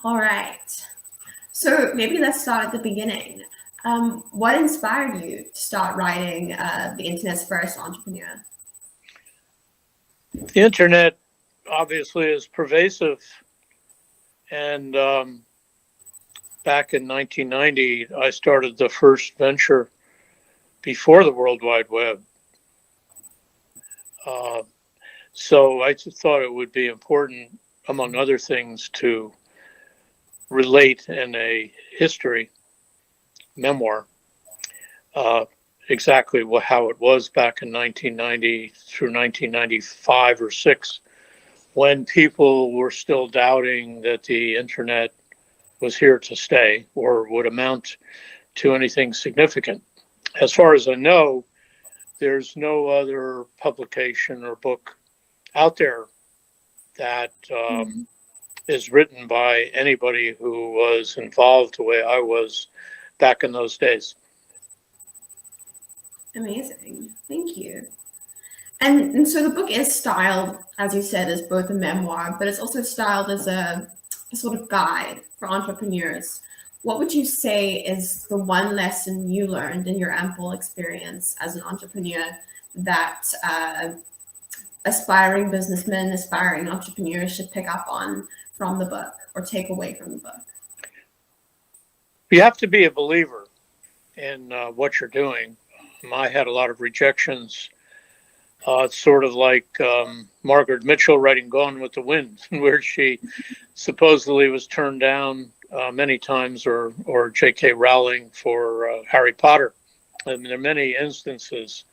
All right. So maybe let's start at the beginning. What inspired you to start writing the internet's first entrepreneur? The internet obviously is pervasive, and back in 1990, I started the first venture before the World Wide Web. Uh, so I just thought it would be important, among other things, to relate in a history memoir uh, exactly how it was back in 1990 through 1995 or 6, when people were still doubting that the internet was here to stay or would amount to anything significant. As far as I know, there's no other publication or book out there that Mhm. is written by anybody who was involved the way I was back in those days. Amazing. Thank you. And so the book is styled, as you said, as both a memoir, but it's also styled as a sort of guide for entrepreneurs. What would you say is the one lesson you learned in your ample experience as an entrepreneur that aspiring businessmen, aspiring entrepreneurs should pick up on from the book or take away from the book? You have to be a believer in what you're doing. I had a lot of rejections. It's sort of like Margaret Mitchell writing Gone with the Wind, where she supposedly was turned down many times, or J.K. Rowling for Harry Potter. I mean, there are many instances,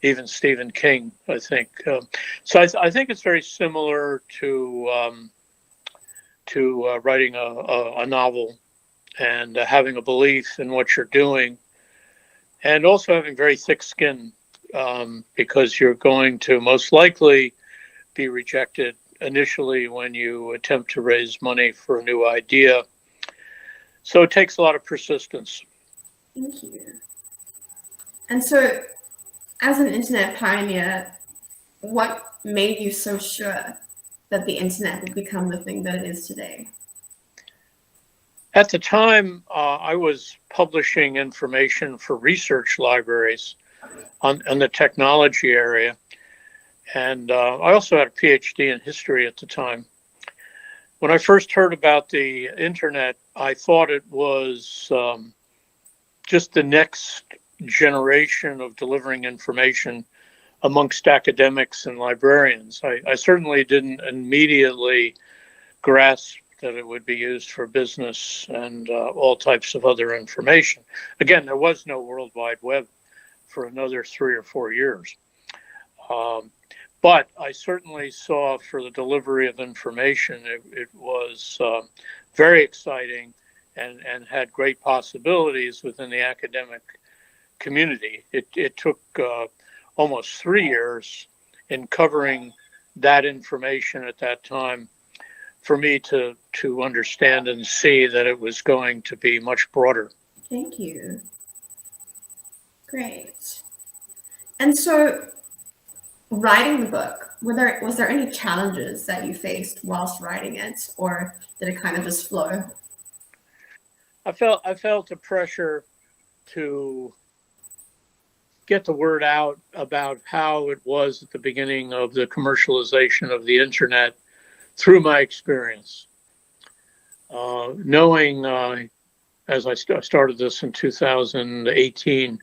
even Stephen King, I think. So I think it's very similar to writing a novel and having a belief in what you're doing, and also having very thick skin, because you're going to most likely be rejected initially when you attempt to raise money for a new idea. So it takes a lot of persistence. Thank you. And so, as an internet pioneer, what made you so sure that the internet would become the thing that it is today? At the time, I was publishing information for research libraries on the technology area. And I also had a PhD in history at the time. When I first heard about the internet, I thought it was just the next generation of delivering information amongst academics and librarians. I certainly didn't immediately grasp that it would be used for business and all types of other information. Again, there was no World Wide Web for another 3 or 4 years. But I certainly saw for the delivery of information, it was very exciting and had great possibilities within the academic community. It took almost 3 years in covering that information at that time for me to understand and see that it was going to be much broader. Thank you. Great. And so, writing the book, was there any challenges that you faced whilst writing it, or did it kind of just flow? I felt the pressure to get the word out about how it was at the beginning of the commercialization of the internet through my experience. Knowing, as I started this in 2018,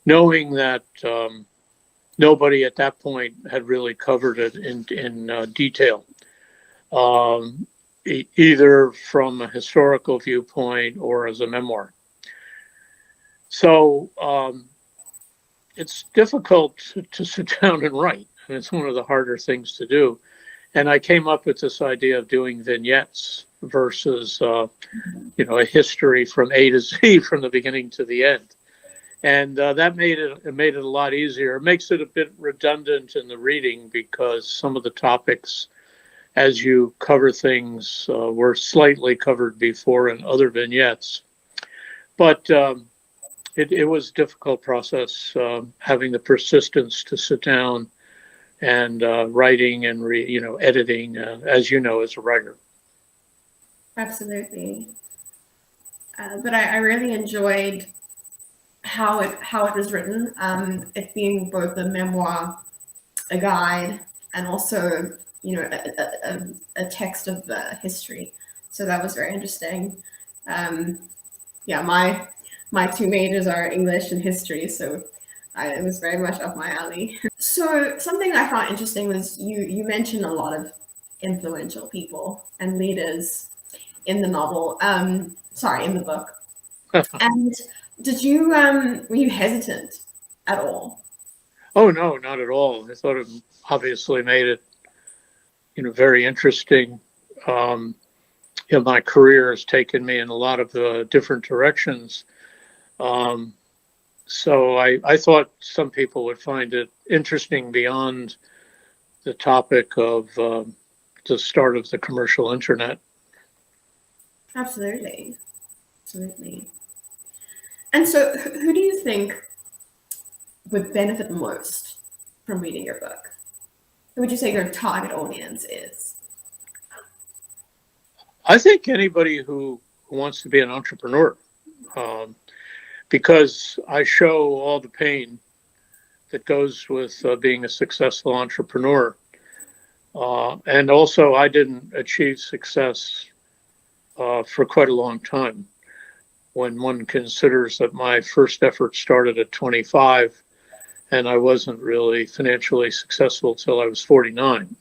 knowing that nobody at that point had really covered it in detail, either from a historical viewpoint or as a memoir. So it's difficult to sit down and write, and it's one of the harder things to do. And I came up with this idea of doing vignettes versus, a history from A to Z, from the beginning to the end. And that made it a lot easier. It makes it a bit redundant in the reading because some of the topics, as you cover things, were slightly covered before in other vignettes. But it was a difficult process, having the persistence to sit down and writing and editing, as you know, as a writer. Absolutely. But I really enjoyed how it was written. It being both a memoir, a guide, and also a text of history. So that was very interesting. Um, yeah, my two majors are English and history, so it was very much up my alley. So something I found interesting was you mentioned a lot of influential people and leaders in the novel. Sorry, in the book. And did you were you hesitant at all? Oh, no, not at all. I thought it obviously made it, very interesting. Um, my career has taken me in a lot of different directions. Um, so I thought some people would find it interesting beyond the topic of the start of the commercial internet. Absolutely, absolutely. And so, who do you think would benefit most from reading your book? Who would you say your target audience is? I think anybody who wants to be an entrepreneur, um, because I show all the pain that goes with being a successful entrepreneur. And also, I didn't achieve success for quite a long time. When one considers that my first effort started at 25 and I wasn't really financially successful till I was 49.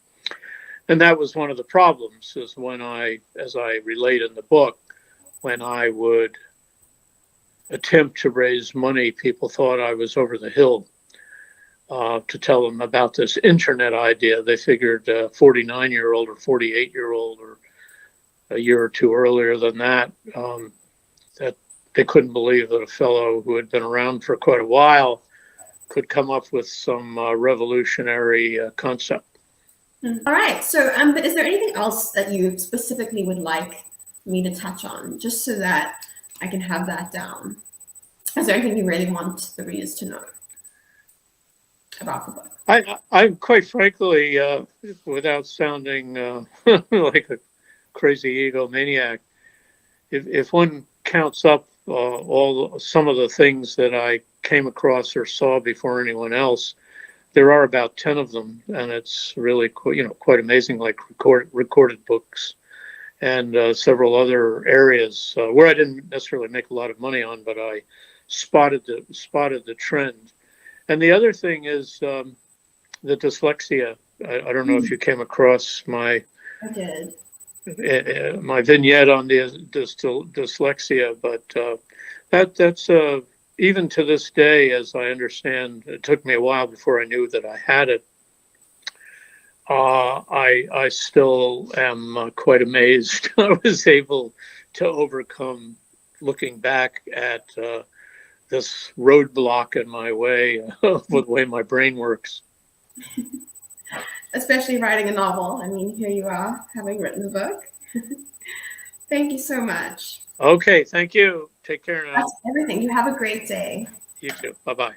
And that was one of the problems, is when as I relate in the book, when I would attempt to raise money, people thought I was over the hill. To tell them about this internet idea. They figured a 49-year-old or 48-year-old or a year or two earlier than that, that they couldn't believe that a fellow who had been around for quite a while could come up with some revolutionary concept. All right. So, but is there anything else that you specifically would like me to touch on, just so that I can have that down? Is there anything you really want the readers to know about the book? I quite frankly, without sounding like a crazy egomaniac, if one counts up some of the things that I came across or saw before anyone else, there are about 10 of them, and it's really quite amazing, like recorded books and several other areas where I didn't necessarily make a lot of money on, but I spotted the trend. And the other thing is the dyslexia. I don't know if you came across I did. my vignette on the dyslexia, but that's even to this day, as I understand, it took me a while before I knew that I had it. I still am quite amazed I was able to overcome, looking back at this roadblock in my way of the way my brain works. Especially writing a novel. I mean, here you are, having written the book. Thank you so much. Okay, thank you. Take care now. That's everything. You have a great day. You too. Bye-bye.